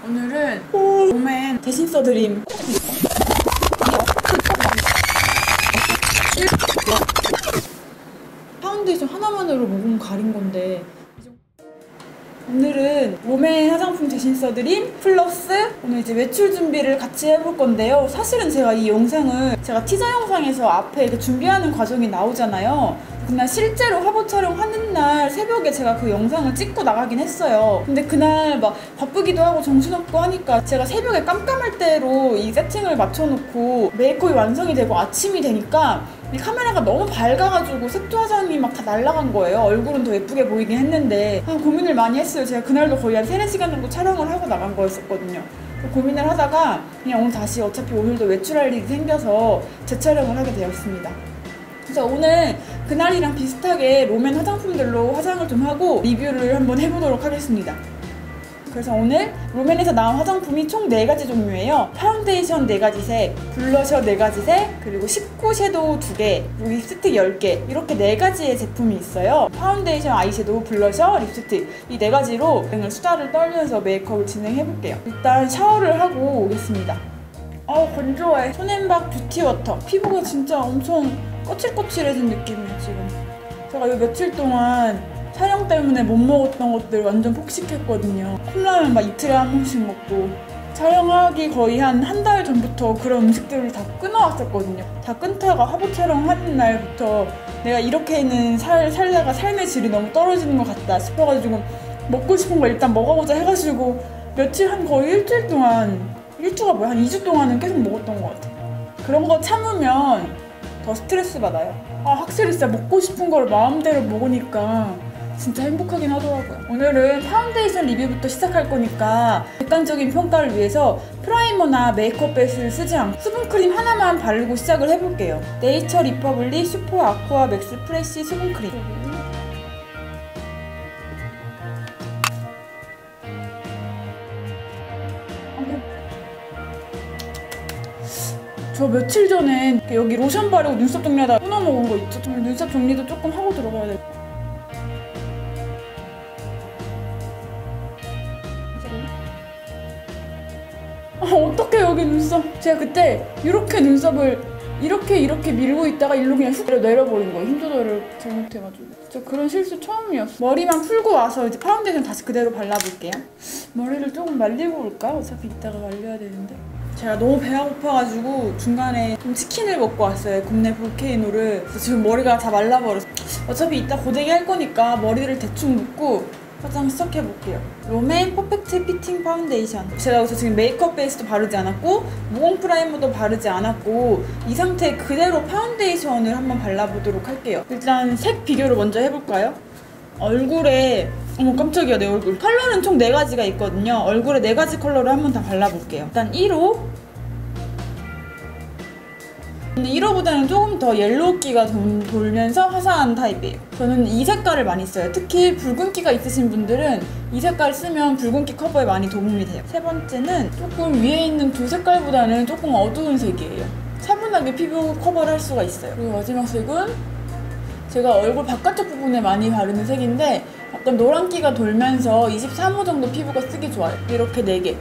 오늘은 롬앤 대신 써드림 파운데이션 하나만으로 모공 가린 건데, 오늘은 롬앤 화장품 대신 써드림 플러스 오늘 이제 외출 준비를 같이 해볼 건데요. 사실은 제가 이 영상을 제가 티저 영상에서 앞에 이렇게 준비하는 과정이 나오잖아요. 그날 실제로 화보 촬영하는 날 새벽에 제가 그 영상을 찍고 나가긴 했어요. 근데 그날 막 바쁘기도 하고 정신없고 하니까 제가 새벽에 깜깜할 때로 이 세팅을 맞춰놓고 메이크업이 완성이 되고 아침이 되니까 이 카메라가 너무 밝아가지고 색조 화장이 막 다 날아간 거예요. 얼굴은 더 예쁘게 보이긴 했는데 고민을 많이 했어요. 제가 그날도 거의 한 3-4시간 정도 촬영을 하고 나간 거였었거든요. 고민을 하다가 그냥 오늘 다시 어차피 오늘도 외출할 일이 생겨서 재촬영을 하게 되었습니다. 그래서 오늘 그날이랑 비슷하게 롬앤 화장품들로 화장을 좀 하고 리뷰를 한번 해보도록 하겠습니다. 그래서 오늘 롬앤에서 나온 화장품이 총 4가지 종류예요. 파운데이션 4가지 색, 블러셔 4가지 색, 그리고 19 섀도우 2개, 립스틱 10개, 이렇게 4가지의 제품이 있어요. 파운데이션, 아이섀도우, 블러셔, 립스틱 이 4가지로 오늘 수다를 떨면서 메이크업을 진행해볼게요. 일단 샤워를 하고 오겠습니다. 건조해. 손앤박 뷰티워터. 피부가 진짜 엄청 거칠거칠해진 느낌이에요 지금. 제가 이 며칠 동안 촬영 때문에 못 먹었던 것들 완전 폭식했거든요. 컵라면 막 이틀에 한 번씩 먹고, 촬영하기 거의 한 달 전부터 그런 음식들을 다 끊어왔었거든요. 다 끊다가 화보 촬영하는 날부터 내가 이렇게는 살다가 삶의 질이 너무 떨어지는 것 같다 싶어가지고 먹고 싶은 걸 일단 먹어보자 해가지고 며칠 한 거의 일주일 동안, 일주가 뭐야? 한 2주 동안은 계속 먹었던 것 같아요. 그런 거 참으면 더 스트레스 받아요. 확실히 진짜 먹고 싶은 걸 마음대로 먹으니까 진짜 행복하긴 하더라고요. 오늘은 파운데이션 리뷰부터 시작할 거니까 객관적인 평가를 위해서 프라이머나 메이크업 베이스를 쓰지 않고 수분크림 하나만 바르고 시작을 해볼게요. 네이처 리퍼블릭 슈퍼 아쿠아 맥스 프레쉬 수분크림. 저 며칠 전에 여기 로션 바르고 눈썹 정리하다가 끊어먹은 거 있죠? 눈썹 정리도 조금 하고 들어가야 돼. 어떡해 여기 눈썹. 제가 그때 이렇게 눈썹을 이렇게 밀고 있다가 일로 그냥 훅 내려버린 거예요. 힘 조절을 잘못해가지고. 진짜 그런 실수 처음이었어. 머리만 풀고 와서 이제 파운데이션 다시 그대로 발라볼게요. 머리를 조금 말리고 올까? 어차피 이따가 말려야 되는데. 제가 너무 배가 고파가지고 중간에 좀 치킨을 먹고 왔어요. 굽네 볼케이노를. 그래서 지금 머리가 다 말라버렸어. 어차피 이따 고데기 할 거니까 머리를 대충 묶고 화장 시작해볼게요. 롬앤 퍼펙트 피팅 파운데이션. 제가 여기서 지금 메이크업 베이스도 바르지 않았고 모공 프라이머도 바르지 않았고 이 상태 그대로 파운데이션을 한번 발라보도록 할게요. 일단 색 비교를 먼저 해볼까요? 얼굴에 어머 깜짝이야 내 얼굴. 컬러는 총 4가지가 있거든요. 얼굴에 4가지 컬러를 한번 다 발라볼게요. 일단 1호. 근데 1호보다는 조금 더 옐로우기가 돌면서 화사한 타입이에요. 저는 이 색깔을 많이 써요. 특히 붉은기가 있으신 분들은 이 색깔 쓰면 붉은기 커버에 많이 도움이 돼요. 세 번째는 조금 위에 있는 두 색깔보다는 조금 어두운 색이에요. 차분하게 피부 커버를 할 수가 있어요. 그리고 마지막 색은 제가 얼굴 바깥쪽 부분에 많이 바르는 색인데 약간 노란기가 돌면서 23호 정도 피부가 쓰기 좋아요. 이렇게 4개.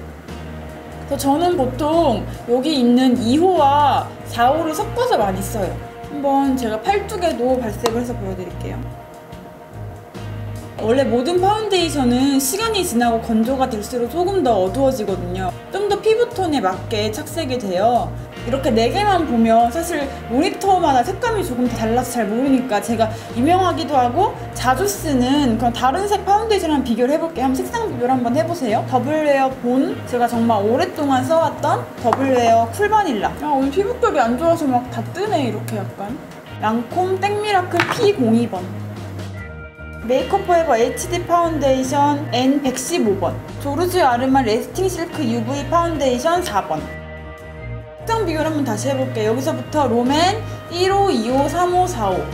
그래서 저는 보통 여기 있는 2호와 4호를 섞어서 많이 써요. 한번 제가 팔뚝에도 발색을 해서 보여드릴게요. 원래 모든 파운데이션은 시간이 지나고 건조가 될수록 조금 더 어두워지거든요. 좀 더 피부톤에 맞게 착색이 돼요. 이렇게 4개만 보면 사실 모니터마다 색감이 조금 달라서 잘 모르니까 제가 유명하기도 하고 자주 쓰는 그런 다른 색 파운데이션이랑 비교를 해볼게요. 한번 색상 비교를 한번 해보세요. 더블웨어 본, 제가 정말 오랫동안 써왔던 더블웨어 쿨바닐라. 오늘 피부결이 안 좋아서 막 다 뜨네 이렇게 약간. 랑콤 땡미라클 P02번. 메이크업 포에버 HD 파운데이션 N115번. 조르지오 아르만 레스팅 실크 UV 파운데이션 4번. 색상 비교를 한번 다시 해볼게요. 여기서부터 롬앤 1호, 2호, 3호, 4호.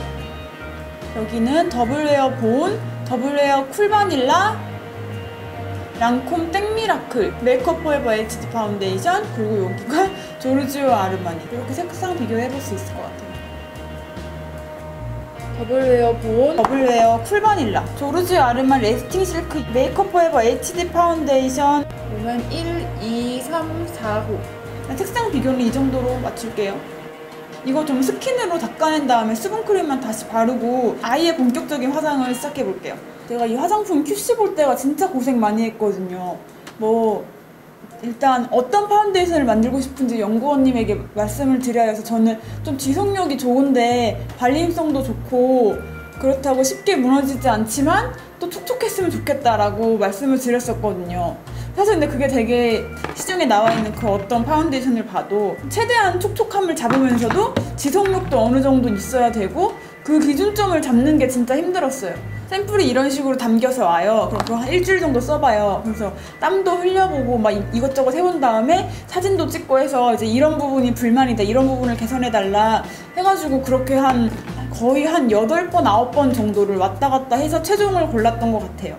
여기는 더블웨어 본, 더블웨어 쿨바닐라, 랑콤 땡미라클, 메이크업 포에버 HD 파운데이션, 그리고 여기가 조르지오 아르마니. 이렇게 색상 비교해볼 수 있을 것 같아요. 더블웨어 본, 더블웨어 쿨바닐라, 조르지오 아르만 레스팅 실크 메이크업 포에버 HD 파운데이션 보면 1, 2, 3, 4호. 색상 비교는 이 정도로 맞출게요. 이거 좀 스킨으로 닦아낸 다음에 수분크림만 다시 바르고 아예 본격적인 화장을 시작해볼게요. 제가 이 화장품 QC 볼 때가 진짜 고생 많이 했거든요. 일단 어떤 파운데이션을 만들고 싶은지 연구원님에게 말씀을 드려야 해서 저는 좀 지속력이 좋은데 발림성도 좋고 그렇다고 쉽게 무너지지 않지만 또 촉촉했으면 좋겠다라고 말씀을 드렸었거든요. 사실 근데 그게 되게 시중에 나와 있는 그 어떤 파운데이션을 봐도 최대한 촉촉함을 잡으면서도 지속력도 어느 정도 있어야 되고 그 기준점을 잡는 게 진짜 힘들었어요. 샘플이 이런 식으로 담겨서 와요. 그럼 한 일주일 정도 써봐요. 그래서 땀도 흘려보고 막 이것저것 해본 다음에 사진도 찍고 해서 이제 이런 부분이 불만이다, 이런 부분을 개선해달라 해가지고 그렇게 거의 한 8번, 9번 정도를 왔다 갔다 해서 최종을 골랐던 것 같아요.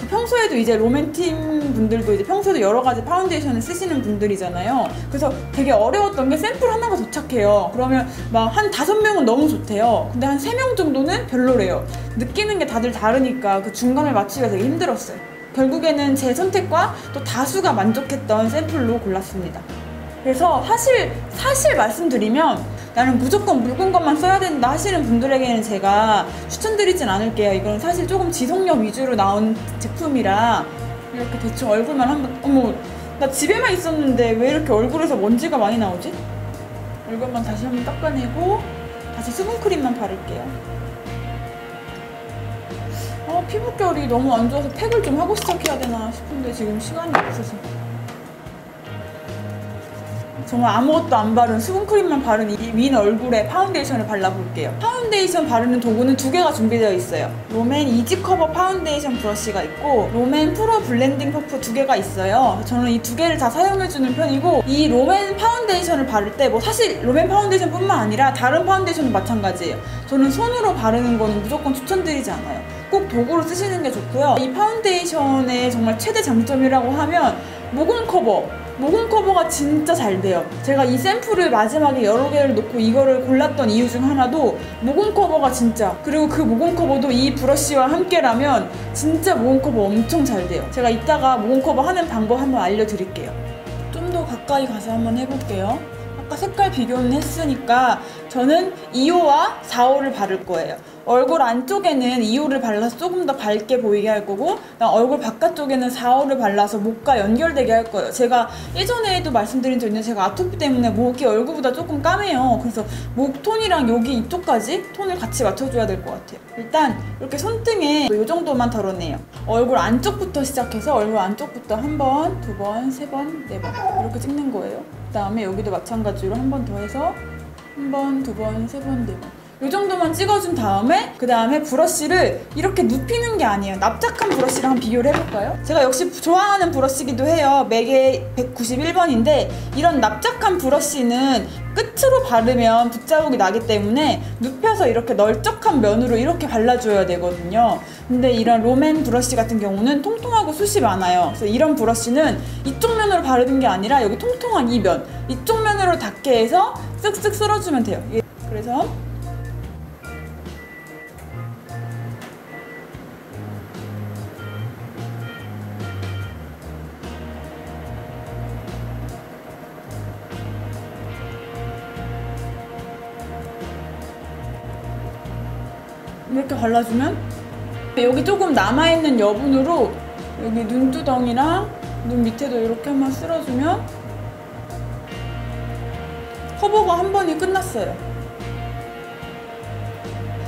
평소에도 이제 롬앤팀 분들도 이제 평소에도 여러 가지 파운데이션을 쓰시는 분들이잖아요. 그래서 되게 어려웠던 게 샘플 하나가 도착해요. 그러면 막 한 5명은 너무 좋대요. 근데 한 3명 정도는 별로래요. 느끼는 게 다들 다르니까 그 중간을 맞추기가 되게 힘들었어요. 결국에는 제 선택과 또 다수가 만족했던 샘플로 골랐습니다. 그래서 사실 말씀드리면 나는 무조건 묽은 것만 써야 된다 하시는 분들에게는 제가 추천드리진 않을게요. 이건 사실 조금 지속력 위주로 나온 제품이라 이렇게 대충 얼굴만 한번, 어머, 나 집에만 있었는데 왜 이렇게 얼굴에서 먼지가 많이 나오지? 얼굴만 다시 한번 닦아내고 다시 수분크림만 바를게요. 피부결이 너무 안 좋아서 팩을 좀 하고 시작해야 되나 싶은데 지금 시간이 없어서 정말 아무것도 안 바른 수분크림만 바른 이 윈 얼굴에 파운데이션을 발라볼게요. 파운데이션 바르는 도구는 2개가 준비되어 있어요. 롬앤 이지커버 파운데이션 브러쉬가 있고 롬앤 프로 블렌딩 퍼프 2개가 있어요. 저는 이 2개를 다 사용해주는 편이고 이 롬앤 파운데이션을 바를 때 사실 롬앤 파운데이션 뿐만 아니라 다른 파운데이션도 마찬가지예요. 저는 손으로 바르는 거는 무조건 추천드리지 않아요. 꼭 도구로 쓰시는 게 좋고요. 이 파운데이션의 정말 최대 장점이라고 하면 모공 커버가 진짜 잘 돼요. 제가 이 샘플을 마지막에 여러 개를 놓고 이거를 골랐던 이유 중 하나도 모공 커버가 진짜, 그리고 그 모공 커버도 이 브러쉬와 함께라면 진짜 모공 커버 엄청 잘 돼요. 제가 이따가 모공 커버 하는 방법 한번 알려드릴게요. 좀 더 가까이 가서 한번 해볼게요. 아까 색깔 비교는 했으니까 저는 2호와 4호를 바를 거예요. 얼굴 안쪽에는 2호를 발라서 조금 더 밝게 보이게 할 거고 얼굴 바깥쪽에는 4호를 발라서 목과 연결되게 할 거예요. 제가 예전에도 말씀드린 적 있는데 제가 아토피 때문에 목이 얼굴보다 조금 까매요. 그래서 목 톤이랑 여기 이쪽까지 톤을 같이 맞춰줘야 될 것 같아요. 일단 이렇게 손등에 이 정도만 덜어내요. 얼굴 안쪽부터 시작해서 얼굴 안쪽부터 1번, 2번, 3번, 4번 이렇게 찍는 거예요. 그 다음에 여기도 마찬가지로 1번 더 해서 1번, 2번, 3번, 4번 이 정도만 찍어준 다음에 그 다음에 브러쉬를 이렇게 눕히는 게 아니에요. 납작한 브러쉬랑 비교를 해볼까요? 제가 역시 좋아하는 브러쉬기도 해요. 맥의 191번인데 이런 납작한 브러쉬는 끝으로 바르면 붓자국이 나기 때문에 눕혀서 이렇게 널쩍한 면으로 이렇게 발라줘야 되거든요. 근데 이런 롬앤 브러쉬 같은 경우는 통통하고 숱이 많아요. 그래서 이런 브러쉬는 이쪽 면으로 바르는 게 아니라 여기 통통한 이 면, 이쪽 면으로 닿게 해서 쓱쓱 쓸어주면 돼요. 그래서 이렇게 발라주면 여기 조금 남아있는 여분으로 여기 눈두덩이랑 눈 밑에도 이렇게 한번 쓸어주면 커버가 한 번이 끝났어요.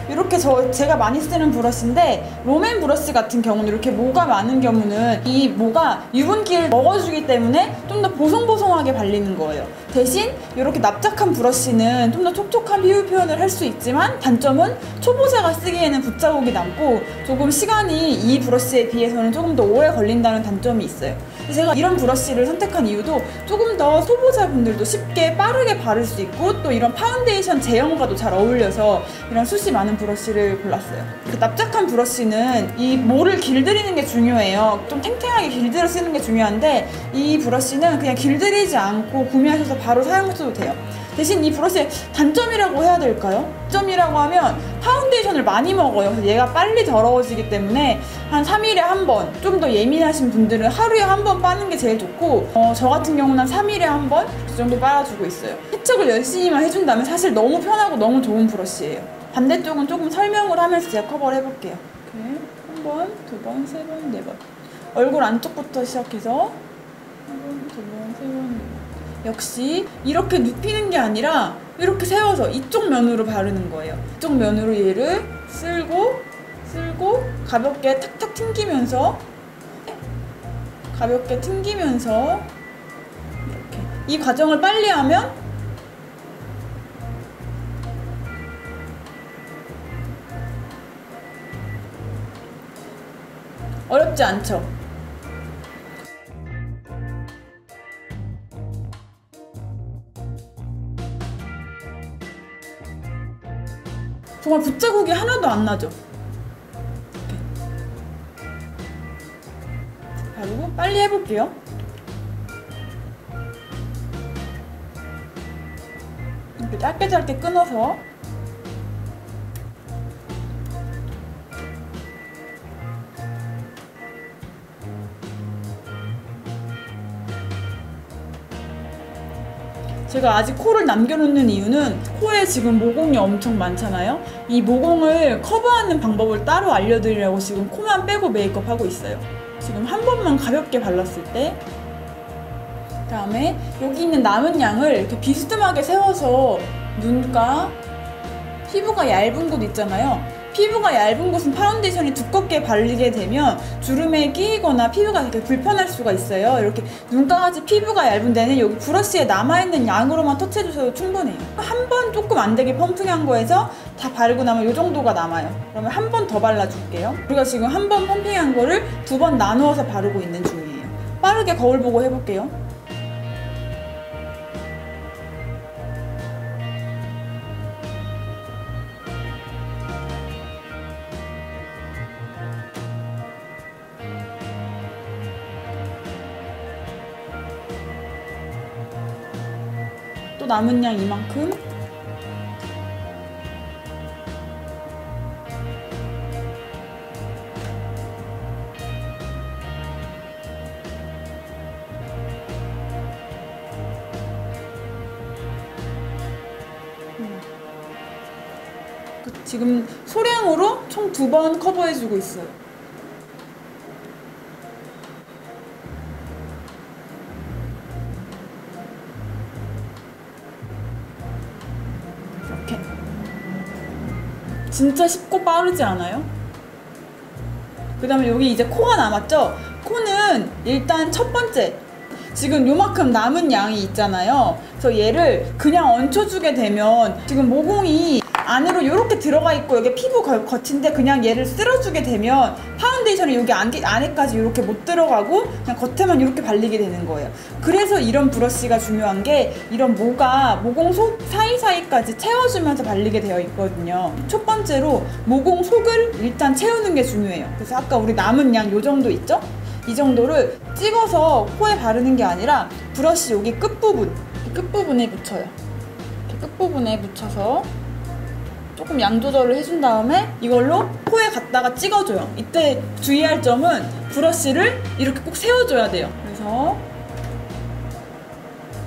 이렇게 제가 많이 쓰는 브러쉬인데 롬앤 브러쉬 같은 경우는 이렇게 모가 많은 경우는 이 모가 유분기를 먹어주기 때문에 좀 더 보송보송하게 발리는 거예요. 대신 이렇게 납작한 브러쉬는 좀 더 촉촉한 피부 표현을 할 수 있지만 단점은 초보자가 쓰기에는 붓자국이 남고 조금 시간이 이 브러쉬에 비해서는 조금 더 오래 걸린다는 단점이 있어요. 제가 이런 브러쉬를 선택한 이유도 조금 더 초보자분들도 쉽게 빠르게 바를 수 있고 또 이런 파운데이션 제형과도 잘 어울려서 이런 숱이 많은 브러쉬를 골랐어요. 그 납작한 브러쉬는 이 모를 길들이는 게 중요해요. 좀 탱탱하게 길들여 쓰는 게 중요한데 이 브러쉬는 그냥 길들이지 않고 구매하셔서 바로 사용하셔도 돼요. 대신 이 브러쉬의 단점이라고 해야 될까요? 단점이라고 하면 파운데이션을 많이 먹어요. 그래서 얘가 빨리 더러워지기 때문에 한 3일에 한 번, 좀 더 예민하신 분들은 하루에 한 번 빠는 게 제일 좋고 저 같은 경우는 한 3일에 한 번 그 정도 빨아주고 있어요. 세척을 열심히만 해준다면 사실 너무 편하고 너무 좋은 브러쉬예요. 반대쪽은 조금 설명을 하면서 제가 커버를 해볼게요. 이렇게 한 번, 두 번, 세 번, 네 번. 얼굴 안쪽부터 시작해서 한 번, 두 번, 세 번, 네 번. 역시 이렇게 눕히는 게 아니라 이렇게 세워서 이쪽 면으로 바르는 거예요. 이쪽 면으로 얘를 쓸고 가볍게 탁탁 튕기면서 이렇게 이 과정을 빨리 하면 어렵지 않죠? 정말 붓자국이 하나도 안 나죠? 이렇게. 바르고 빨리 해볼게요. 이렇게 짧게 끊어서 제가 아직 코를 남겨놓는 이유는 코에 지금 모공이 엄청 많잖아요. 이 모공을 커버하는 방법을 따로 알려드리려고 지금 코만 빼고 메이크업 하고 있어요. 지금 한 번만 가볍게 발랐을 때, 그다음에 여기 있는 남은 양을 이렇게 비스듬하게 세워서 눈가, 피부가 얇은 곳 있잖아요. 피부가 얇은 곳은 파운데이션이 두껍게 바르게 되면 주름에 끼거나 피부가 되게 불편할 수가 있어요. 이렇게 눈가같이 피부가 얇은 데는 여기 브러쉬에 남아있는 양으로만 터치해주셔도 충분해요. 한 번 조금 안되게 펌핑한 거에서 다 바르고 나면 이 정도가 남아요. 그러면 한 번 더 발라줄게요. 우리가 지금 한 번 펌핑한 거를 두 번 나누어서 바르고 있는 중이에요. 빠르게 거울 보고 해볼게요. 또 남은 양 이만큼. 지금 소량으로 총 2번 커버해주고 있어요. 이렇게. 진짜 쉽고 빠르지 않아요? 그 다음에 여기 이제 코가 남았죠? 코는 일단 첫 번째, 지금 요만큼 남은 양이 있잖아요. 그래서 얘를 그냥 얹혀주게 되면 지금 모공이 안으로 이렇게 들어가 있고 여기 피부 겉인데 그냥 얘를 쓸어주게 되면 파운데이션이 여기 안에까지 이렇게 못 들어가고 그냥 겉에만 이렇게 발리게 되는 거예요. 그래서 이런 브러쉬가 중요한 게 이런 모공 속 사이사이까지 채워주면서 발리게 되어 있거든요. 첫 번째로 모공 속을 일단 채우는 게 중요해요. 그래서 아까 우리 남은 양 요 정도 있죠? 이 정도를 찍어서 코에 바르는 게 아니라 브러쉬 여기 끝부분에 붙여요. 이렇게 끝부분에 붙여서 조금 양 조절을 해준 다음에 이걸로 코에 갖다가 찍어줘요. 이때 주의할 점은 브러쉬를 이렇게 꼭 세워줘야 돼요. 그래서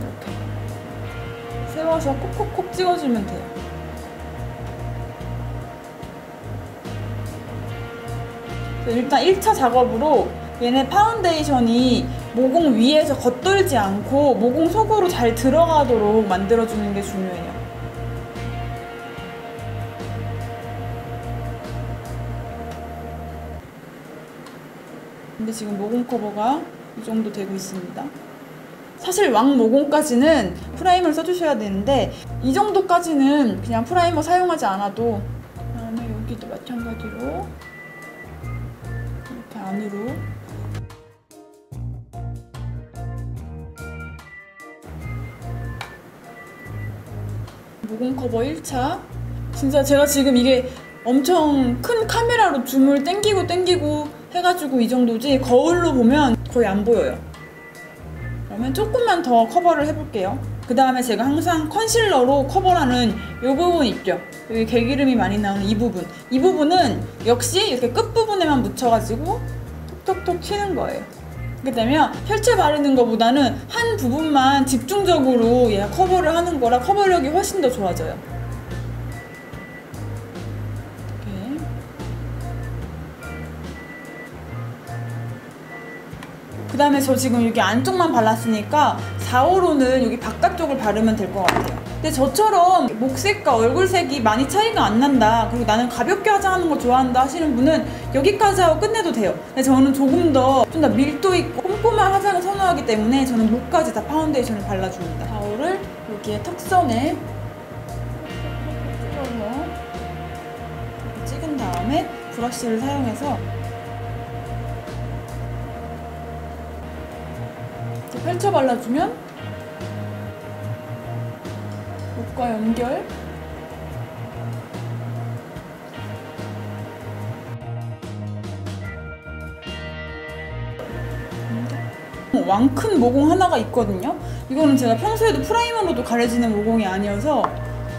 이렇게 세워서 콕콕콕 찍어주면 돼요. 일단 1차 작업으로 얘네 파운데이션이 모공 위에서 겉돌지 않고 모공 속으로 잘 들어가도록 만들어주는 게 중요해요. 근데 지금 모공 커버가 이 정도 되고 있습니다. 사실 왕 모공까지는 프라이머를 써주셔야 되는데 이 정도까지는 그냥 프라이머 사용하지 않아도, 그다음에 여기도 마찬가지로 이렇게 안으로 모공 커버 1차. 진짜 제가 지금 이게 엄청 큰 카메라로 줌을 땡기고 해가지고 이 정도지 거울로 보면 거의 안 보여요. 그러면 조금만 더 커버를 해볼게요. 그 다음에 제가 항상 컨실러로 커버하는 이 부분 있죠? 여기 개기름이 많이 나오는 이 부분. 이 부분은 역시 이렇게 끝부분에만 묻혀가지고 톡톡톡 튀는 거예요. 그렇게 되면 펼쳐 바르는 것보다는 한 부분만 집중적으로 얘가 커버를 하는 거라 커버력이 훨씬 더 좋아져요. 이렇게. 그 다음에 저 지금 여기 안쪽만 발랐으니까 4호로는 여기 바깥쪽을 바르면 될 것 같아요. 근데 저처럼 목색과 얼굴색이 많이 차이가 안 난다, 그리고 나는 가볍게 화장하는 거 좋아한다 하시는 분은 여기까지 하고 끝내도 돼요. 근데 저는 조금 더 좀 더 밀도 있고 꼼꼼한 화장을 선호하기 때문에 저는 목까지 다 파운데이션을 발라줍니다. 4호를 여기에 턱선에 찍어서 찍은 다음에 브러쉬를 사용해서 이렇게 펼쳐 발라주면 목과 연결. 왕큰 모공 하나가 있거든요. 이거는 제가 평소에도 프라이머로도 가려지는 모공이 아니어서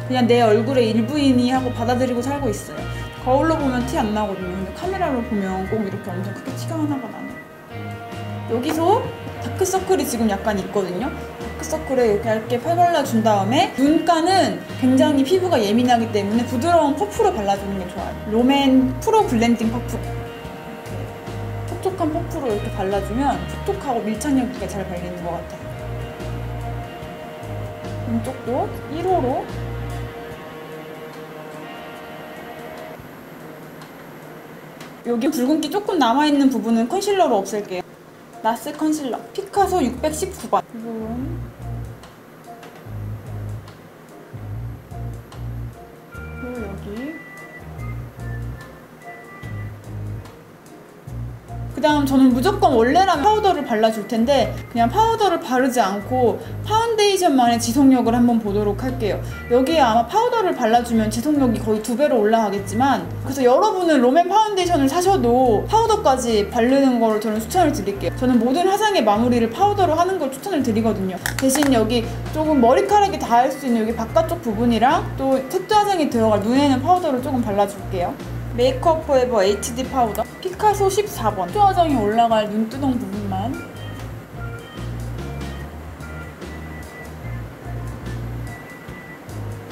그냥 내 얼굴의 일부이니 하고 받아들이고 살고 있어요. 거울로 보면 티 안 나거든요. 근데 카메라로 보면 꼭 이렇게 엄청 크게 티가 하나가 나네요. 여기서 다크서클이 지금 약간 있거든요. 다크서클에 이렇게 얇게 발라준 다음에 눈가는 굉장히 피부가 예민하기 때문에 부드러운 퍼프로 발라주는 게 좋아요. 롬앤 프로 블렌딩 퍼프. 촉촉한 퍼프로 이렇게 발라주면 촉촉하고 밀착력 있게 잘 발리는 것 같아요. 왼쪽도 1호로 여기 붉은기 조금 남아있는 부분은 컨실러로 없앨게요. 나스 컨실러 피카소 619번 부분. 그리고 여기 그 다음 저는 무조건 원래라면 파우더를 발라줄 텐데 그냥 파우더를 바르지 않고 파운데이션만의 지속력을 한번 보도록 할게요. 여기에 아마 파우더를 발라주면 지속력이 거의 2배로 올라가겠지만, 그래서 여러분은 롬앤 파운데이션을 사셔도 파우더까지 바르는 거를 저는 추천을 드릴게요. 저는 모든 화장의 마무리를 파우더로 하는 걸 추천을 드리거든요. 대신 여기 조금 머리카락이 닿을 수 있는 여기 바깥쪽 부분이랑 또 색조 화장이 들어갈 눈에는 파우더를 조금 발라줄게요. 메이크업 포에버 HD 파우더 피카소 14번 색조 화장이 올라갈 눈두덩 부분만.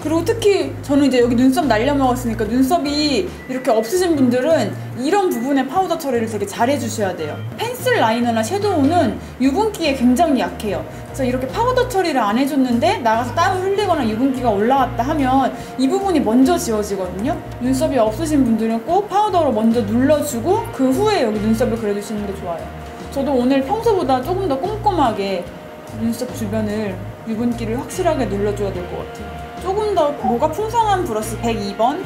그리고 특히 저는 이제 여기 눈썹 날려먹었으니까 눈썹이 이렇게 없으신 분들은 이런 부분에 파우더 처리를 되게 잘 해주셔야 돼요. 펜슬 라이너나 섀도우는 유분기에 굉장히 약해요. 그래서 이렇게 파우더 처리를 안 해줬는데 나가서 땀을 흘리거나 유분기가 올라왔다 하면 이 부분이 먼저 지워지거든요. 눈썹이 없으신 분들은 꼭 파우더로 먼저 눌러주고 그 후에 여기 눈썹을 그려주시는 게 좋아요. 저도 오늘 평소보다 조금 더 꼼꼼하게 눈썹 주변을 유분기를 확실하게 눌러줘야 될 것 같아요. 조금 더 뭐가 풍성한 브러쉬 102번.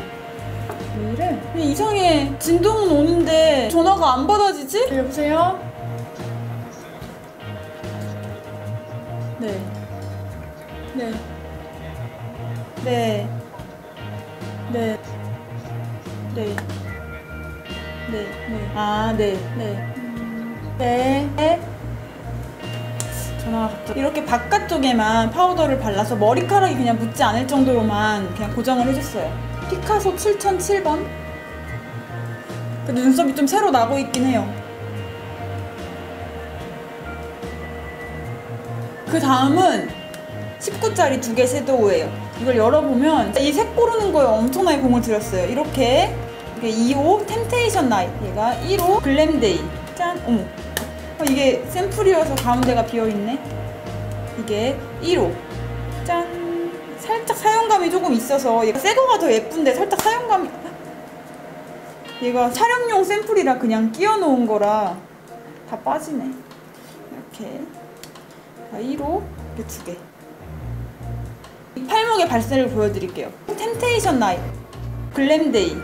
왜 이래? 왜 이상해? 진동은 오는데 전화가 안 받아지지? 여보세요? 네. 네. 네. 네. 네. 네. 네. 아, 네. 네. 네. 네. 전화가 갑자기. 이렇게 바깥쪽에만 파우더를 발라서 머리카락이 그냥 묻지 않을 정도로만 그냥 고정을 해줬어요. 피카소 7007번. 근데 눈썹이 좀 새로 나고 있긴 해요. 그 다음은 19짜리 2개 섀도우예요. 이걸 열어보면 이 색 고르는 거에 엄청나게 공을 들였어요. 이렇게 2호 템테이션 나잇, 얘가 1호 글램데이. 짠! 어머, 이게 샘플이어서 가운데가 비어있네. 이게 1호. 짠! 살짝 사용감이 조금 있어서 얘가 새 거가 더 예쁜데 살짝 사용감이, 얘가 촬영용 샘플이라 그냥 끼워 놓은 거라 다 빠지네. 이렇게 1호 이렇게 2개. 이 팔목의 발색을 보여드릴게요. 템테이션 나잇 글램데이.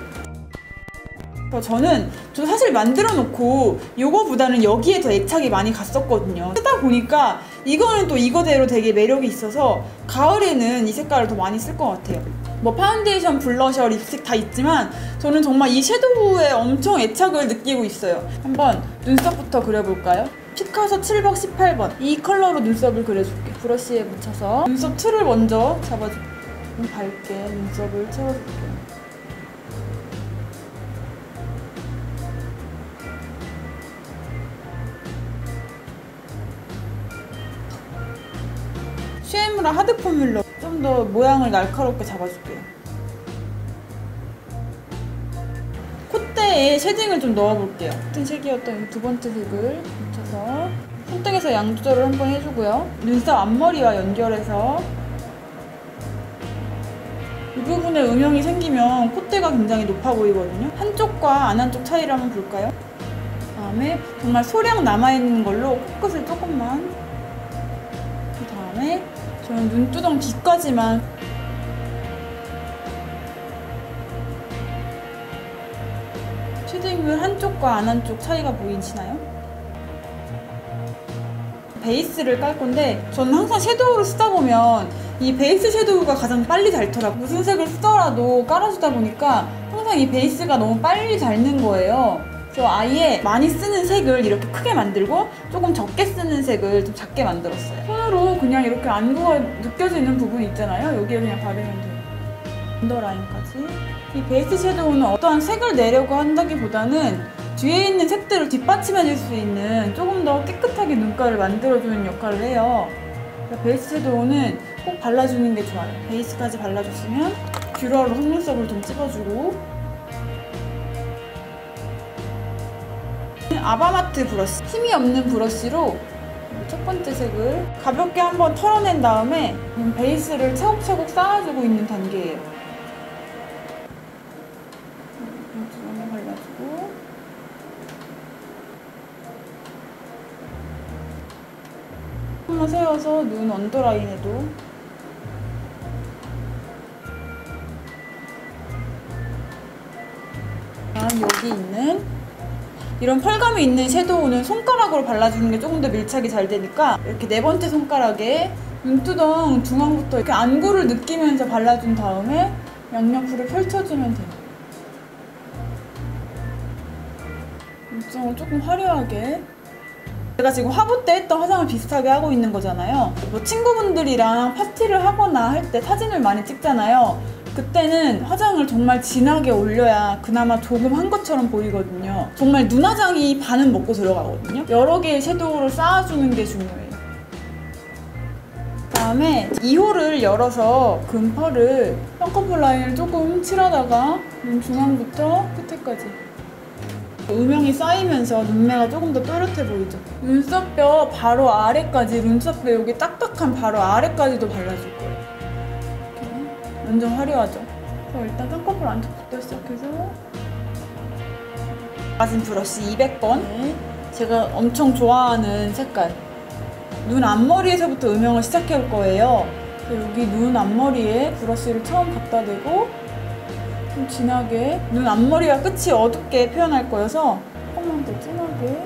저는 사실 만들어 놓고 요거보다는 여기에 더 애착이 많이 갔었거든요. 쓰다 보니까 이거는 또 이거대로 되게 매력이 있어서 가을에는 이 색깔을 더 많이 쓸 것 같아요. 뭐 파운데이션, 블러셔, 립스틱 다 있지만 저는 정말 이 섀도우에 엄청 애착을 느끼고 있어요. 한번 눈썹부터 그려볼까요? 피카소 7번 18번 이 컬러로 눈썹을 그려줄게. 브러쉬에 묻혀서 눈썹 틀을 먼저 잡아줄게. 좀 밝게 눈썹을 채워줄게. 쉐이무라 하드 포뮬러 좀 더 모양을 날카롭게 잡아줄게요. 콧대에 쉐딩을 좀 넣어볼게요. 같은 색이었던 이 두 번째 색을 묻혀서 손등에서 양 조절을 한번 해주고요. 눈썹 앞머리와 연결해서 이 부분에 음영이 생기면 콧대가 굉장히 높아 보이거든요. 한쪽과 안 한쪽 차이를 한번 볼까요? 그다음에 정말 소량 남아있는 걸로 코끝을 조금만, 그다음에 저는 눈두덩 뒤까지만 쉐딩을 한쪽과 안 한쪽 차이가 보이시나요? 베이스를 깔 건데 저는 항상 섀도우를 쓰다 보면 이 베이스 섀도우가 가장 빨리 닳더라고요. 무슨 색을 쓰더라도 깔아주다 보니까 항상 이 베이스가 너무 빨리 닳는 거예요. 그래서 아예 많이 쓰는 색을 이렇게 크게 만들고 조금 적게 쓰는 색을 좀 작게 만들었어요. 손으로 그냥 이렇게 안구가 느껴지는 부분 있잖아요. 여기에 그냥 바르면 돼요. 언더라인까지. 이 베이스 섀도우는 어떠한 색을 내려고 한다기보다는 뒤에 있는 색들을 뒷받침해줄 수 있는 조금 더 깨끗하게 눈가를 만들어주는 역할을 해요. 베이스 섀도우는 꼭 발라주는 게 좋아요. 베이스까지 발라줬으면 뷰러로 속눈썹을 좀 찍어주고, 아바마트 브러쉬, 힘이 없는 브러쉬로 첫 번째 색을 가볍게 한번 털어낸 다음에 베이스를 차곡차곡 쌓아주고 있는 단계예요. 주변에 발라주고, 한번 세워서 눈 언더라인에도 여기 있는 이런 펄감이 있는 섀도우는 손가락으로 발라주는 게 조금 더 밀착이 잘 되니까 이렇게 네 번째 손가락에 눈두덩 중앙부터 이렇게 안구를 느끼면서 발라준 다음에 양옆으로 펼쳐주면 돼요. 일정을 조금 화려하게. 제가 지금 화보 때 했던 화장을 비슷하게 하고 있는 거잖아요. 뭐 친구분들이랑 파티를 하거나 할 때 사진을 많이 찍잖아요. 그때는 화장을 정말 진하게 올려야 그나마 조금 한 것처럼 보이거든요. 정말 눈화장이 반은 먹고 들어가거든요. 여러 개의 섀도우를 쌓아주는 게 중요해요. 그다음에 2호를 열어서 금펄을 쌍꺼풀 라인을 조금 칠하다가 눈 중앙부터 끝에까지 음영이 쌓이면서 눈매가 조금 더 또렷해 보이죠. 눈썹뼈 바로 아래까지, 눈썹뼈 여기 딱딱한 바로 아래까지도 발라줄 거예요. 이렇게 완전 화려하죠. 그래서 일단 쌍꺼풀 안쪽부터 시작해서 가진 브러쉬 200번. 네. 제가 엄청 좋아하는 색깔. 눈 앞머리에서부터 음영을 시작해 볼 거예요. 여기 눈 앞머리에 브러쉬를 처음 갖다 대고 좀 진하게, 눈 앞머리와 끝이 어둡게 표현할 거여서 조금만 더 진하게.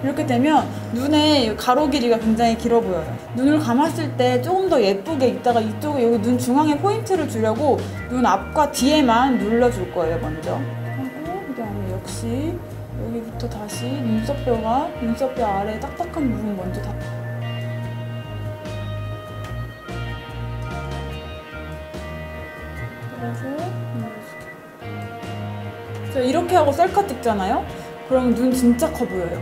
이렇게 되면 눈의 가로 길이가 굉장히 길어 보여요. 눈을 감았을 때 조금 더 예쁘게 있다가 이쪽에 여기 눈 중앙에 포인트를 주려고 눈 앞과 뒤에만 눌러줄 거예요, 먼저. 하고 그다음에 역시 여기부터 다시 눈썹뼈 아래 딱딱한 부분 먼저 다. 자, 이렇게 하고 셀카 찍잖아요? 그럼 눈 진짜 커 보여요.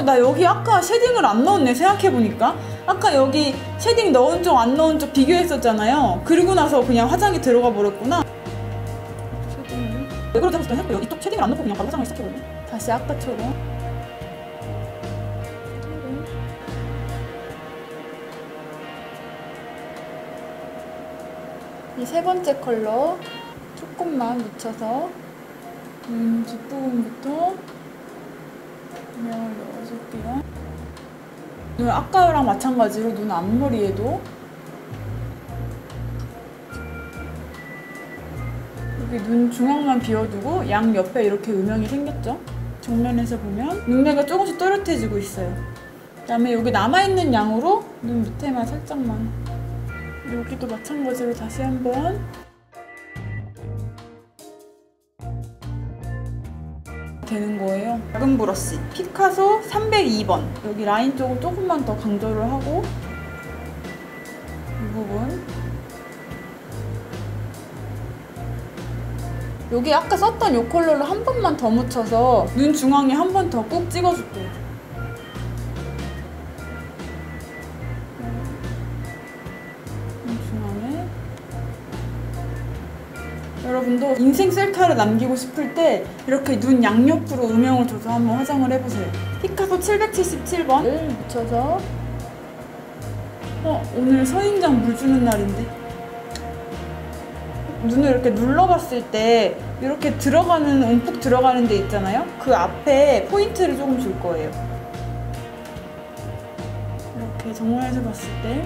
나 여기 아까 쉐딩을 안 넣었네, 생각해보니까. 아까 여기 쉐딩 넣은 쪽 안 넣은 쪽 비교했었잖아요. 그리고 나서 그냥 화장이 들어가 버렸구나. 쉐딩을 왜 그러지 하고 싶다 했고요. 이쪽 쉐딩을 안 넣고 그냥 바로 화장을 시작해버렸네. 다시 아까처럼 이 세 번째 컬러 조금만 묻혀서 뒷부분부터 음영을 넣어줄게요. 눈 아까랑 마찬가지로 눈 앞머리에도 여기 눈 중앙만 비워두고 양 옆에 이렇게 음영이 생겼죠? 정면에서 보면 눈매가 조금씩 또렷해지고 있어요. 그 다음에 여기 남아있는 양으로 눈 밑에만 살짝만, 여기도 마찬가지로 다시 한번 되는 거예요. 작은 브러쉬 피카소 302번. 여기 라인 쪽을 조금만 더 강조를 하고 이 부분 여기 아까 썼던 이 컬러를 한 번만 더 묻혀서 눈 중앙에 한 번 더 꾹 찍어줄게요. 눈 중앙에. 여러분도 인생 셀카를 남기고 싶을 때 이렇게 눈 양옆으로 음영을 줘서 한번 화장을 해보세요. 피카소 777번을 묻혀서 오늘 선인장 물 주는 날인데 눈을 이렇게 눌러봤을 때 이렇게 들어가는 움푹 들어가는 데 있잖아요. 그 앞에 포인트를 조금 줄 거예요. 이렇게 정면에서 봤을 때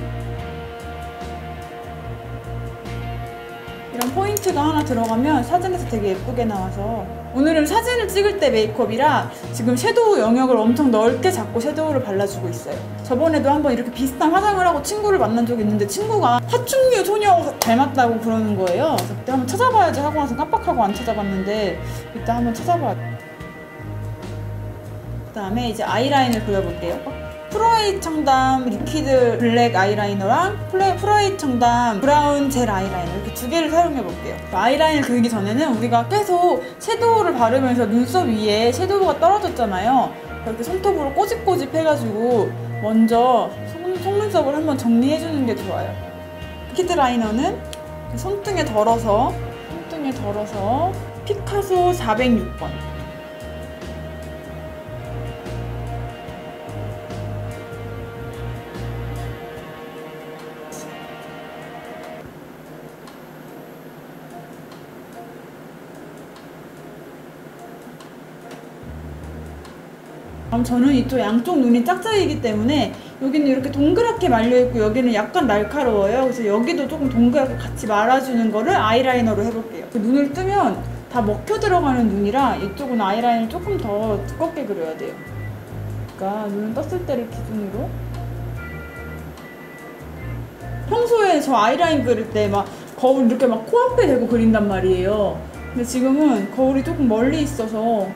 이런 포인트가 하나 들어가면 사진에서 되게 예쁘게 나와서 오늘은 사진을 찍을 때 메이크업이라 지금 섀도우 영역을 엄청 넓게 잡고 섀도우를 발라주고 있어요. 저번에도 한번 이렇게 비슷한 화장을 하고 친구를 만난 적이 있는데 친구가 파충류 소녀 닮았다고 그러는 거예요. 그래서 그때 한번 찾아봐야지 하고 나서 깜빡하고 안 찾아봤는데 이따 한번 찾아봐야 돼. 그 다음에 이제 아이라인을 그려볼게요. 프로에이트 청담 리퀴드 블랙 아이라이너랑 프로에이트 청담 브라운 젤 아이라이너 이렇게 두 개를 사용해 볼게요. 아이라인을 그리기 전에는 우리가 계속 섀도우를 바르면서 눈썹 위에 섀도우가 떨어졌잖아요. 이렇게 손톱으로 꼬집꼬집 해가지고 먼저 속눈썹을 한번 정리해주는 게 좋아요. 리퀴드 라이너는 손등에 덜어서 피카소 406번. 저는 이쪽 양쪽 눈이 짝짝이기 때문에 여기는 이렇게 동그랗게 말려있고 여기는 약간 날카로워요. 그래서 여기도 조금 동그랗게 같이 말아주는 거를 아이라이너로 해볼게요. 눈을 뜨면 다 먹혀 들어가는 눈이라 이쪽은 아이라인을 조금 더 두껍게 그려야 돼요. 그러니까 눈을 떴을 때를 기준으로 평소에 저 아이라인 그릴 때 막 거울 이렇게 막 코앞에 대고 그린단 말이에요. 근데 지금은 거울이 조금 멀리 있어서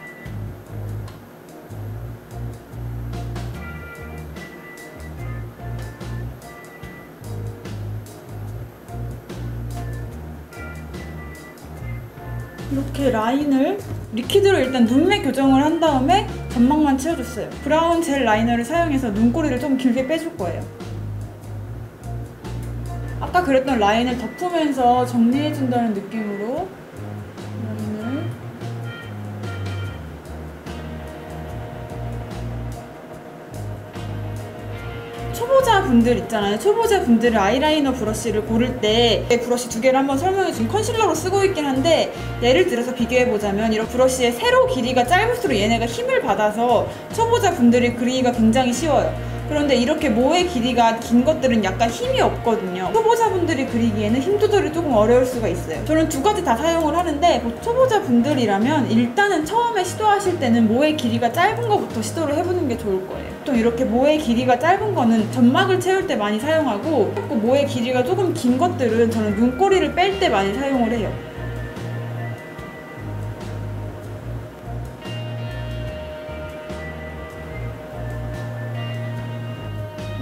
이렇게 라인을 리퀴드로 일단 눈매 교정을 한 다음에 점막만 채워줬어요. 브라운 젤 라이너를 사용해서 눈꼬리를 좀 길게 빼줄 거예요. 아까 그랬던 라인을 덮으면서 정리해준다는 느낌으로 라인을 초보자분들 있잖아요. 초보자분들은 아이라이너 브러쉬를 고를 때 브러쉬 두 개를 한번 설명해 준 컨실러로 쓰고 있긴 한데 예를 들어서 비교해보자면 이런 브러쉬의 세로 길이가 짧을수록 얘네가 힘을 받아서 초보자분들이 그리기가 굉장히 쉬워요. 그런데 이렇게 모의 길이가 긴 것들은 약간 힘이 없거든요. 초보자분들이 그리기에는 힘 조절이 조금 어려울 수가 있어요. 저는 두 가지 다 사용을 하는데 초보자분들이라면 일단은 처음에 시도하실 때는 모의 길이가 짧은 것부터 시도를 해보는 게 좋을 거예요. 또 이렇게 모의 길이가 짧은 거는 점막을 채울 때 많이 사용하고 모의 길이가 조금 긴 것들은 저는 눈꼬리를 뺄 때 많이 사용을 해요.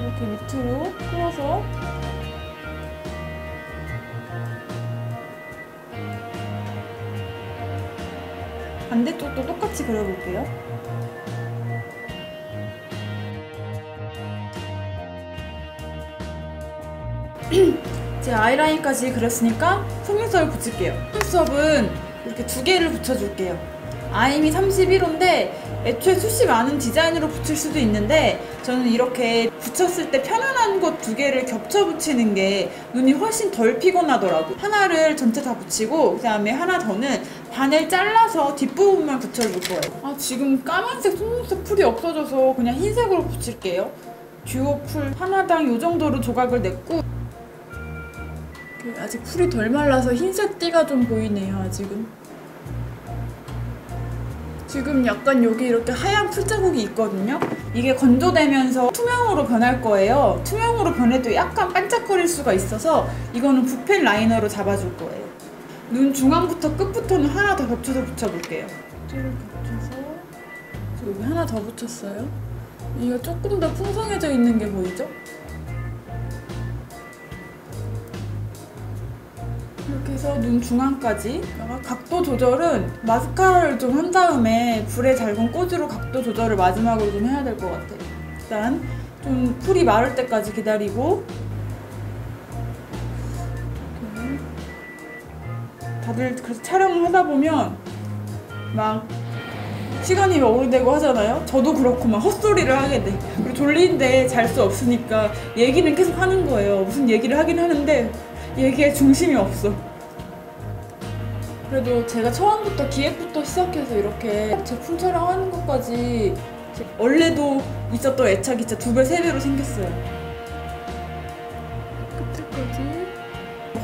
이렇게 밑으로 풀어서 반대쪽도 똑같이 그려볼게요. 이제 아이라인까지 그렸으니까 속눈썹을 붙일게요. 속눈썹은 이렇게 두 개를 붙여줄게요. 아임이 31호인데 애초에 숱이 많은 디자인으로 붙일 수도 있는데 저는 이렇게 붙였을 때 편안한 곳 두 개를 겹쳐 붙이는 게 눈이 훨씬 덜 피곤하더라고요. 하나를 전체 다 붙이고 그 다음에 하나 더는 반을 잘라서 뒷부분만 붙여줄 거예요. 지금 까만색 속눈썹 풀이 없어져서 그냥 흰색으로 붙일게요. 듀오 풀 하나당 이 정도로 조각을 냈고 아직 풀이 덜 말라서 흰색 띠가 좀 보이네요. 아직은 지금 약간 여기 이렇게 하얀 풀자국이 있거든요. 이게 건조되면서 투명으로 변할 거예요. 투명으로 변해도 약간 반짝거릴 수가 있어서 이거는 붓펜 라이너로 잡아줄 거예요. 눈 중앙부터 끝부터는 하나 더 겹쳐서 붙여볼게요. 띠를 겹쳐서 여기 하나 더 붙였어요. 이거 조금 더 풍성해져 있는 게 보이죠? 이렇게 해서 눈 중앙까지. 각도 조절은 마스카라를 좀 한 다음에 불에 달군 꼬지로 각도 조절을 마지막으로 좀 해야 될 것 같아요. 일단 좀 풀이 마를 때까지 기다리고. 다들 그래서 촬영을 하다 보면 막 시간이 오래되고 하잖아요. 저도 그렇고 막 헛소리를 하게 돼. 그리고 졸리는데 잘 수 없으니까 얘기는 계속 하는 거예요. 무슨 얘기를 하긴 하는데 얘기에 중심이 없어. 그래도 제가 처음부터 기획부터 시작해서 이렇게 제품 촬영하는 것까지 원래도 있었던 애착이 진짜 2배, 3배로 생겼어요. 끝에까지.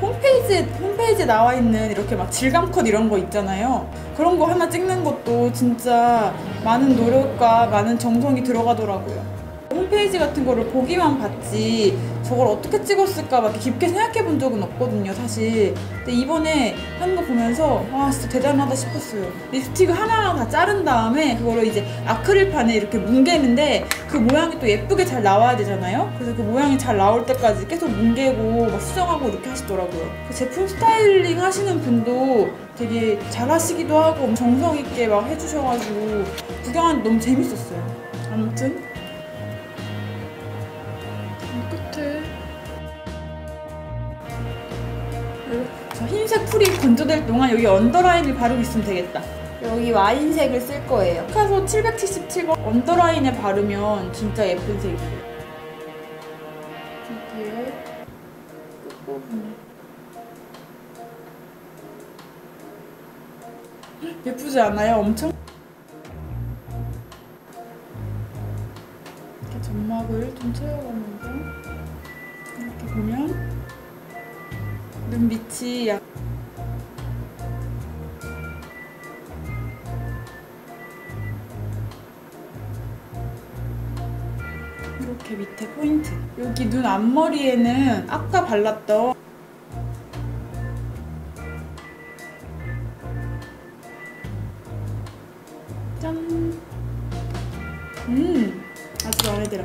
홈페이지에 나와 있는 이렇게 막 질감 컷 이런 거 있잖아요. 그런 거 하나 찍는 것도 진짜 많은 노력과 많은 정성이 들어가더라고요. 홈페이지 같은 거를 보기만 봤지 저걸 어떻게 찍었을까 막 깊게 생각해 본 적은 없거든요, 사실. 근데 이번에 하는 거 보면서 와, 진짜 대단하다 싶었어요. 립스틱을 하나하나 다 자른 다음에 그거를 이제 아크릴판에 이렇게 뭉개는데 그 모양이 또 예쁘게 잘 나와야 되잖아요. 그래서 그 모양이 잘 나올 때까지 계속 뭉개고 막 수정하고 이렇게 하시더라고요. 그 제품 스타일링 하시는 분도 되게 잘 하시기도 하고 정성 있게 막 해주셔가지고 구경하는데 너무 재밌었어요. 아무튼 끝에 저 흰색 풀이 건조될 동안 여기 언더라인을 바르고 있으면 되겠다. 여기 와인색을 쓸 거예요. 피카소 777번 언더라인에 바르면 진짜 예쁜 색이에요. 여기에 끝부분에 예쁘지 않아요? 엄청? 이렇게 점막을 좀 채워가면서 이렇게 보면 눈 밑이 이렇게 밑에 포인트. 여기 눈 앞머리에는 아까 발랐던 짠! 아주 마음에 들어.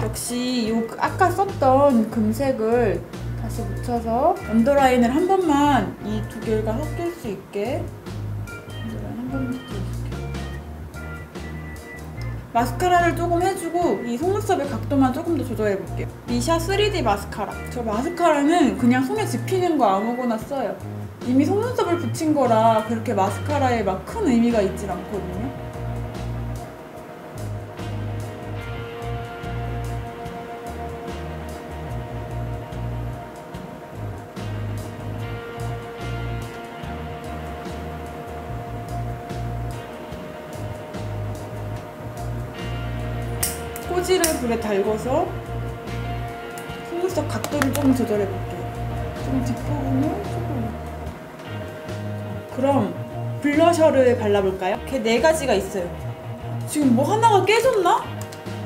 역시 요 아까 썼던 금색을 다시 묻혀서 언더라인을 한 번만 이 두 개가 섞일 수 있게 언더라인 한 번만 섞여줄게요. 마스카라를 조금 해주고 이 속눈썹의 각도만 조금 더 조절해볼게요. 미샤 3D 마스카라. 저 마스카라는 그냥 손에 집히는 거 아무거나 써요. 이미 속눈썹을 붙인 거라 그렇게 마스카라에 막 큰 의미가 있질 않거든요. 꼬지를 불에 달궈서 속눈썹 각도를 조금 조절해볼게요. 좀 뒷부분을 조금. 그럼 블러셔를 발라볼까요? 이렇게 4가지가 있어요. 지금 뭐 하나가 깨졌나?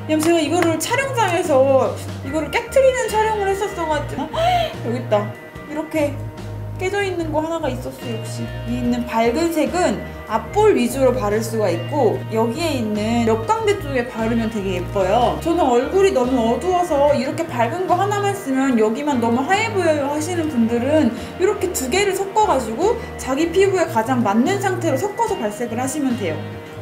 왜냐면 제가 이거를 촬영장에서 이거를 깨트리는 촬영을 했었어가지고 여기 있다. 이렇게 깨져있는 거 하나가 있었어요. 역시 이 있는 밝은 색은 앞볼 위주로 바를 수가 있고 여기에 있는 역광대 쪽에 바르면 되게 예뻐요. 저는 얼굴이 너무 어두워서 이렇게 밝은 거 하나만 쓰면 여기만 너무 하얘 보여요 하시는 분들은 이렇게 2개를 섞어가지고 자기 피부에 가장 맞는 상태로 섞어서 발색을 하시면 돼요.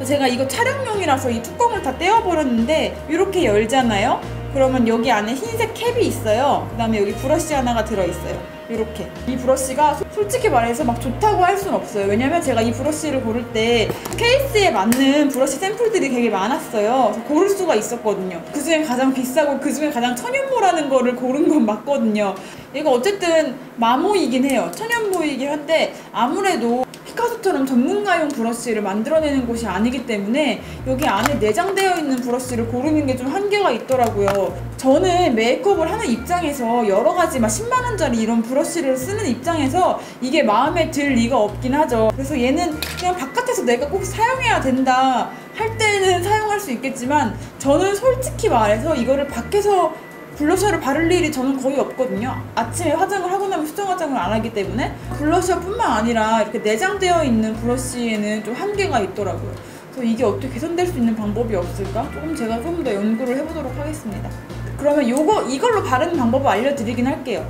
제가 이거 촬영용이라서 이 뚜껑을 다 떼어버렸는데 이렇게 열잖아요? 그러면 여기 안에 흰색 캡이 있어요. 그 다음에 여기 브러쉬 하나가 들어있어요. 이렇게. 이 브러쉬가 솔직히 말해서 막 좋다고 할 순 없어요. 왜냐면 제가 이 브러쉬를 고를 때 케이스에 맞는 브러쉬 샘플들이 되게 많았어요. 그래서 고를 수가 있었거든요. 그 중에 가장 비싸고 그 중에 가장 천연모라는 거를 고른 건 맞거든요. 이거 어쨌든 마모이긴 해요. 천연모이긴 한데 아무래도 피카소처럼 전문가용 브러쉬를 만들어내는 곳이 아니기 때문에 여기 안에 내장되어 있는 브러쉬를 고르는 게 좀 한계가 있더라고요. 저는 메이크업을 하는 입장에서 여러 가지 막 10만원짜리 이런 브러쉬를 쓰는 입장에서 이게 마음에 들 리가 없긴 하죠. 그래서 얘는 그냥 바깥에서 내가 꼭 사용해야 된다 할 때는 사용할 수 있겠지만 저는 솔직히 말해서 이거를 밖에서 블러셔를 바를 일이 저는 거의 없거든요. 아침에 화장을 하고 나면 수정 화장을 안 하기 때문에 블러셔뿐만 아니라 이렇게 내장되어 있는 브러쉬에는 좀 한계가 있더라고요. 그래서 이게 어떻게 개선될 수 있는 방법이 없을까? 제가 조금 더 연구를 해보도록 하겠습니다. 그러면 이걸로 바르는 방법을 알려드리긴 할게요.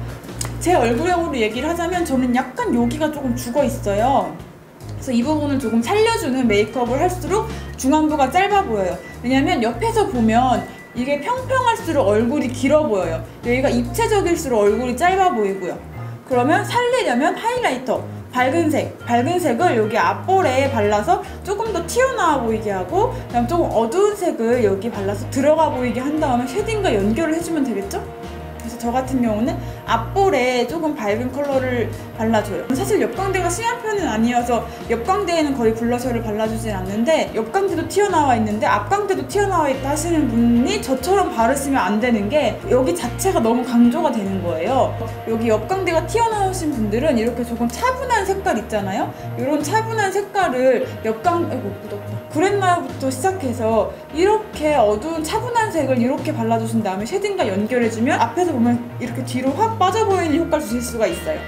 제 얼굴형으로 얘기를 하자면 저는 약간 여기가 조금 죽어 있어요. 그래서 이 부분을 조금 살려주는 메이크업을 할수록 중안부가 짧아 보여요. 왜냐면 옆에서 보면 이게 평평할수록 얼굴이 길어 보여요. 여기가 입체적일수록 얼굴이 짧아 보이고요. 그러면 살리려면 하이라이터, 밝은 색을 여기 앞볼에 발라서 조금 더 튀어나와 보이게 하고, 그다음 조금 어두운 색을 여기 발라서 들어가 보이게 한 다음에 쉐딩과 연결을 해주면 되겠죠? 그래서 저 같은 경우는 앞볼에 조금 밝은 컬러를 발라줘요. 사실 옆광대가 심한 편은 아니어서 옆광대에는 거의 블러셔를 발라주진 않는데, 옆광대도 튀어나와 있는데 앞광대도 튀어나와 있다 하시는 분이 저처럼 바르시면 안 되는 게 여기 자체가 너무 강조가 되는 거예요. 여기 옆광대가 튀어나오신 분들은 이렇게 조금 차분한 색깔 있잖아요. 이런 차분한 색깔을 구렛나루부터 시작해서 이렇게 어두운 차분한 색을 이렇게 발라주신 다음에 쉐딩과 연결해주면 앞에서 보면 이렇게 뒤로 확 빠져 보이는 효과를 주실 수가 있어요.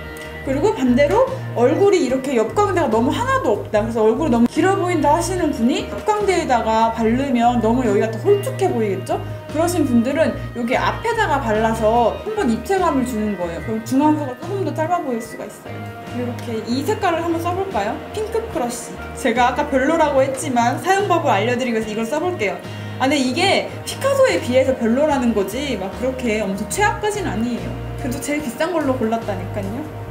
그리고 반대로 얼굴이 이렇게 옆광대가 너무 하나도 없다, 그래서 얼굴이 너무 길어 보인다 하시는 분이 옆광대에다가 바르면 너무 여기가 더 홀쭉해 보이겠죠? 그러신 분들은 여기 앞에다가 발라서 한번 입체감을 주는 거예요. 그럼 중안부가 조금 더 짧아 보일 수가 있어요. 이렇게 이 색깔을 한번 써볼까요? 핑크 크러쉬. 제가 아까 별로라고 했지만 사용법을 알려드리기 위해서 이걸 써볼게요. 근데 이게 피카소에 비해서 별로라는 거지 막 그렇게 엄청 최악까지는 아니에요. 그래도 제일 비싼 걸로 골랐다니까요.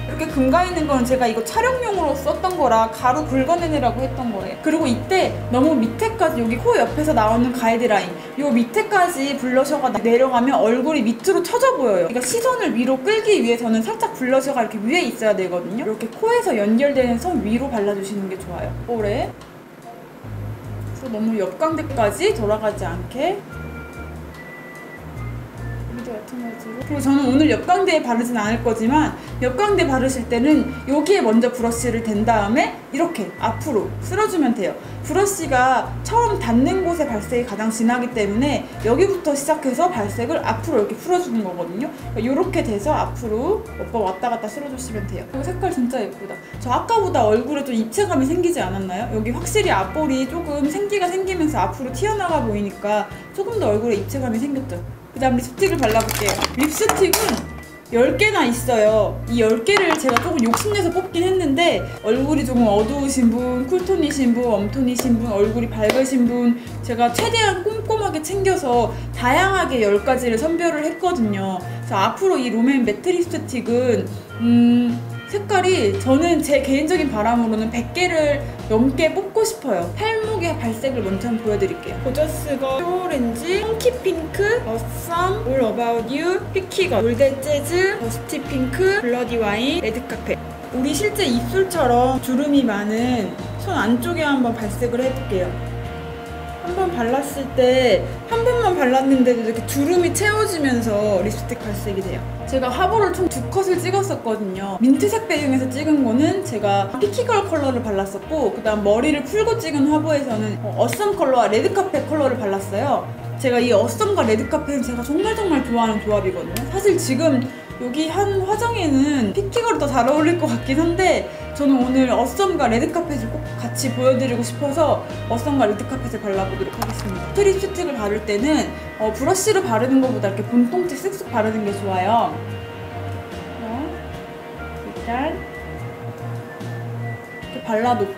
이렇게 금가 있는 거는 제가 이거 촬영용으로 썼던 거라 가루 긁어내느라고 했던 거예요. 그리고 이때 너무 밑에까지 여기 코 옆에서 나오는 가이드라인 요 밑에까지 블러셔가 내려가면 얼굴이 밑으로 처져 보여요. 그러니까 시선을 위로 끌기 위해서는 살짝 블러셔가 이렇게 위에 있어야 되거든요. 이렇게 코에서 연결되는 선 위로 발라주시는 게 좋아요. 볼에. 그래서 너무 옆광대까지 돌아가지 않게. 그리고 저는 오늘 옆광대에 바르진 않을 거지만 옆광대 바르실 때는 여기에 먼저 브러쉬를 댄 다음에 이렇게 앞으로 쓸어주면 돼요. 브러쉬가 처음 닿는 곳에 발색이 가장 진하기 때문에 여기부터 시작해서 발색을 앞으로 이렇게 풀어주는 거거든요. 이렇게 돼서 앞으로 왔다 갔다 쓸어주시면 돼요. 이 색깔 진짜 예쁘다. 저 아까보다 얼굴에 좀 입체감이 생기지 않았나요? 여기 확실히 앞볼이 조금 생기가 생기면서 앞으로 튀어나가 보이니까 조금 더 얼굴에 입체감이 생겼죠. 그 다음 립스틱을 발라볼게요. 립스틱은 10개나 있어요. 이 10개를 제가 조금 욕심내서 뽑긴 했는데 얼굴이 조금 어두우신 분, 쿨톤이신 분, 웜톤이신 분, 얼굴이 밝으신 분 제가 최대한 꼼꼼하게 챙겨서 다양하게 10가지를 선별을 했거든요. 그래서 앞으로 이 롬앤 매트 립스틱은 색깔이 저는 제 개인적인 바람으로는 100개를 넘게 뽑고 싶어요. 팔목의 발색을 먼저 한번 보여드릴게요. 고저스거, 오렌지, 펑키핑크, 어썸, All About You, 피키거, 올드 재즈, 더스티 핑크, 블러디 와인, 레드카펫. 우리 실제 입술처럼 주름이 많은 손 안쪽에 한번 발색을 해볼게요. 한 번 발랐을 때 한 번만 발랐는데도 이렇게 주름이 채워지면서 립스틱 발색이 돼요. 제가 화보를 총 2컷을 찍었었거든요. 민트색 배경에서 찍은 거는 제가 피키걸 컬러를 발랐었고, 그 다음 머리를 풀고 찍은 화보에서는 어썸 컬러와 레드카펫 컬러를 발랐어요. 제가 이 어썸과 레드카펫은 제가 정말 좋아하는 조합이거든요. 사실 지금 여기 한 화장에는 피키걸이 더 잘 어울릴 것 같긴 한데 저는 오늘 어썸과 레드카펫을 꼭 같이 보여드리고 싶어서 어썸과 레드카펫을 발라보도록 하겠습니다. 립스틱을 바를 때는 브러쉬로 바르는 것보다 이렇게 분통째 쓱쓱 바르는 게 좋아요. 일단 이렇게 발라놓고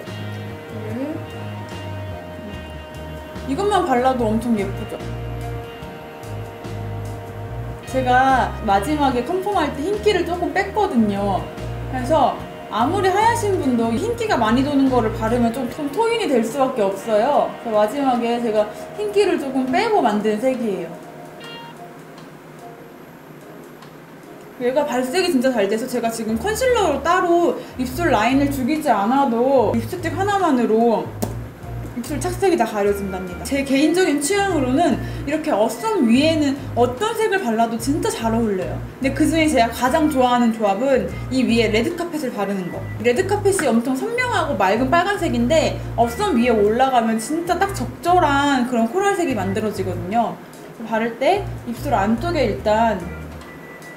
이것만 발라도 엄청 예쁘죠? 제가 마지막에 컨펌할 때 흰기를 조금 뺐거든요. 그래서 아무리 하얀신 분도 흰기가 많이 도는 거를 바르면 좀 토인이 될 수밖에 없어요. 그래서 마지막에 제가 흰기를 조금 빼고 만든 색이에요. 얘가 발색이 진짜 잘 돼서 제가 지금 컨실러로 따로 입술 라인을 죽이지 않아도 립스틱 하나만으로 입술 착색이 다 가려진답니다. 제 개인적인 취향으로는 이렇게 어썸 위에는 어떤 색을 발라도 진짜 잘 어울려요. 근데 그중에 제가 가장 좋아하는 조합은 이 위에 레드카펫을 바르는 거. 레드카펫이 엄청 선명하고 맑은 빨간색인데 어썸 위에 올라가면 진짜 딱 적절한 그런 코랄색이 만들어지거든요. 바를 때 입술 안쪽에 일단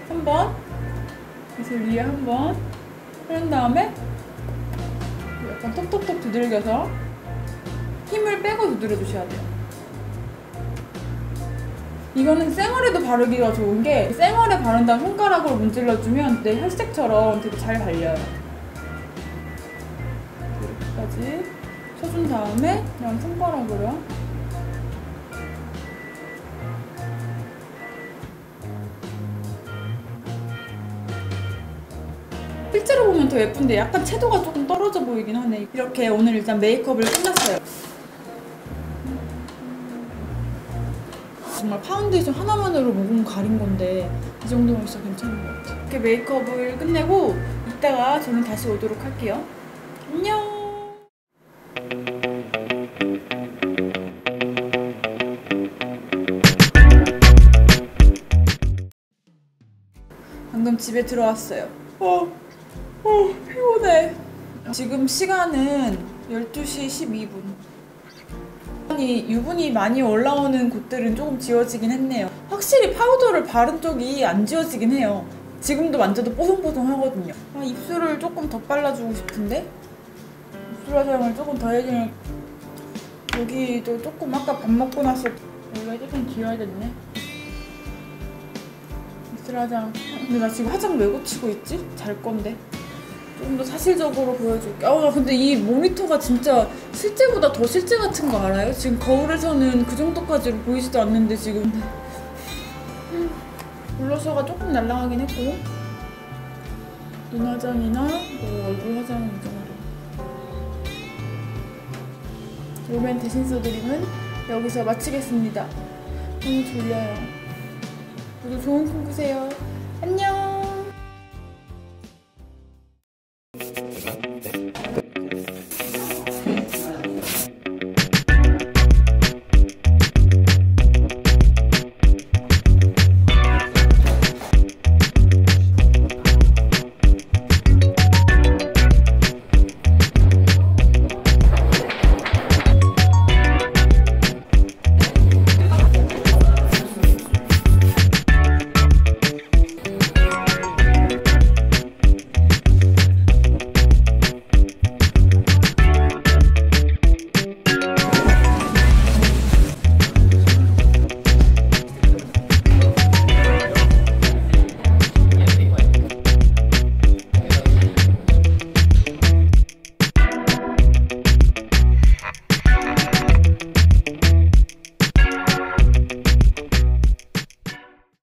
한번 입술 위에 한번 그런 다음에 약간 톡톡톡 두들겨서 힘을 빼고 두드려주셔야 돼요. 이거는 쌩얼에도 바르기가 좋은 게 쌩얼에 바른 다음 손가락으로 문질러주면 내 혈색처럼 되게 잘 발려요. 이렇게까지 쳐준 다음에 그냥 손가락으로 실제로 보면 더 예쁜데 약간 채도가 조금 떨어져 보이긴 하네. 이렇게 오늘 일단 메이크업을 끝났어요. 정말 파운데이션 하나만으로 모공 가린 건데 이 정도면 진짜 괜찮은 것 같아요. 이렇게 메이크업을 끝내고 이따가 저는 다시 오도록 할게요. 안녕. 방금 집에 들어왔어요. 피곤해. 지금 시간은 12시 12분. 유분이 많이 올라오는 곳들은 조금 지워지긴 했네요. 확실히 파우더를 바른 쪽이 안 지워지긴 해요. 지금도 만져도 뽀송뽀송하거든요. 입술을 조금 더 발라주고 싶은데 입술 화장을 조금 더 해주면 여기도 조금 아까 밥 먹고 나서 원래 조금 지워야 됐네. 입술 화장. 근데 나 지금 화장 왜 고치고 있지? 잘 건데. 좀 더 사실적으로 보여줄게. 나 근데 이 모니터가 진짜 실제보다 더 실제 같은 거 알아요? 지금 거울에서는 그 정도까지로 보이지도 않는데 지금 블러셔가 조금 날라가긴 했고 눈 화장이나 뭐 얼굴 화장은 이 정도. 롬앤 대신 써드림은 여기서 마치겠습니다. 너무 졸려요. 모두 좋은 꿈 꾸세요. 안녕.